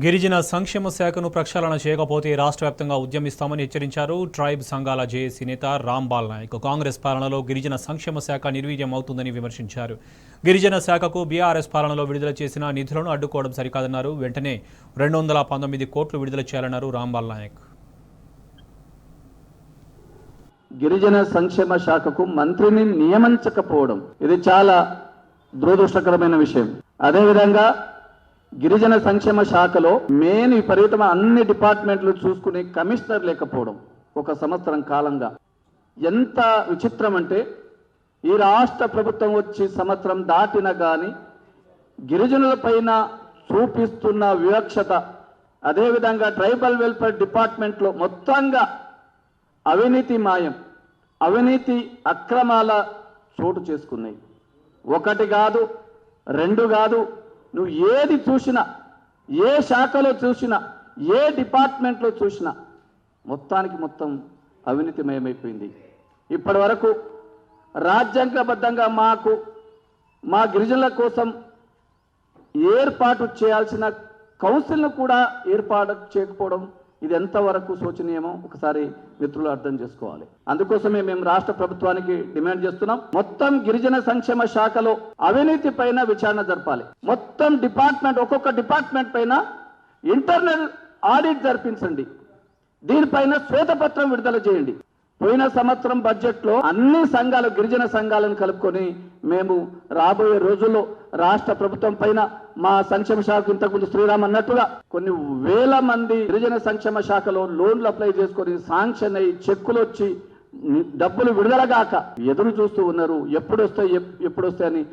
గిరిజన సంక్షేమ శాఖను ప్రక్షాళన చేయకపోతే రాష్ట్ర వ్యాప్తంగా ఉద్యమిస్తామని హెచ్చరించారు ట్రైబ్ సంఘాల జేఏసీ నేత రాంబాల్ నాయక్. కాంగ్రెస్ పాలనలో గిరిజన సంక్షేమ శాఖ నిర్వీర్యం అవుతుందని విమర్శించారు. గిరిజన శాఖకు బీఆర్ఎస్ పాలనలో విడుదల చేసిన నిధులను అడ్డుకోవడం సరికాదన్నారు. వెంటనే 219 కోట్లు విడుదల చేయాలన్నారు రాంబాల్ నాయక్. గిరిజన సంక్షేమ శాఖకు మంత్రిని నియమించకపోవడం ఇది చాలా దురదృష్టకరమైన విషయం. అదేవిధంగా గిరిజన సంక్షేమ శాఖలో మెయిన్ విపరీతమైన అన్ని డిపార్ట్మెంట్లు చూసుకునే కమిషనర్ లేకపోవడం ఒక సంవత్సరం కాలంగా ఎంత విచిత్రం అంటే, ఈ రాష్ట్ర ప్రభుత్వం వచ్చి సంవత్సరం దాటిన కానీ గిరిజనులపైన చూపిస్తున్న వివక్షత, అదేవిధంగా ట్రైబల్ వెల్ఫేర్ డిపార్ట్మెంట్లో మొత్తంగా అవినీతి మాయం, అవినీతి అక్రమాల చోటు చేసుకున్నాయి. ఒకటి కాదు, రెండు కాదు, నువ్వు ఏది చూసినా, ఏ శాఖలో చూసినా, ఏ డిపార్ట్మెంట్లో చూసినా మొత్తానికి మొత్తం అవినీతిమయమైపోయింది. ఇప్పటి వరకు రాజ్యాంగబద్ధంగా మా గిరిజనుల కోసం ఏర్పాటు చేయాల్సిన కౌన్సిల్ను కూడా ఏర్పాటు చేయకపోవడం ఇది ఎంతవరకు శోచనీయమో ఒకసారి మిత్రులు అర్థం చేసుకోవాలి. అందుకోసమే మేము రాష్ట్ర ప్రభుత్వానికి డిమాండ్ చేస్తున్నాం, మొత్తం గిరిజన సంక్షేమ శాఖలో అవినీతి పైన విచారణ జరపాలి. మొత్తం డిపార్ట్మెంట్, ఒక్కొక్క డిపార్ట్మెంట్ పైన ఇంటర్నల్ ఆడిట్ జరిపించండి. దీనిపైన శ్వేతపత్రం విడుదల చేయండి. పోయిన సంవత్సరం బడ్జెట్లో అన్ని సంఘాలు, గిరిజన సంఘాలను కలుపుకొని మేము రాబోయే రోజుల్లో రాష్ట్ర ప్రభుత్వం పైన మా సంక్షేమ శాఖ ఇంతకుముందు శ్రీరామ్ అన్నట్టుగా కొన్ని వేల మంది గిరిజన సంక్షేమ శాఖలో లోన్లు అప్లై చేసుకొని శాంక్షన్ అయ్యి చెక్కులు వచ్చి డబ్బులు విడుదలగాక ఎదురు చూస్తూ ఉన్నారు. ఎప్పుడు వస్తాయని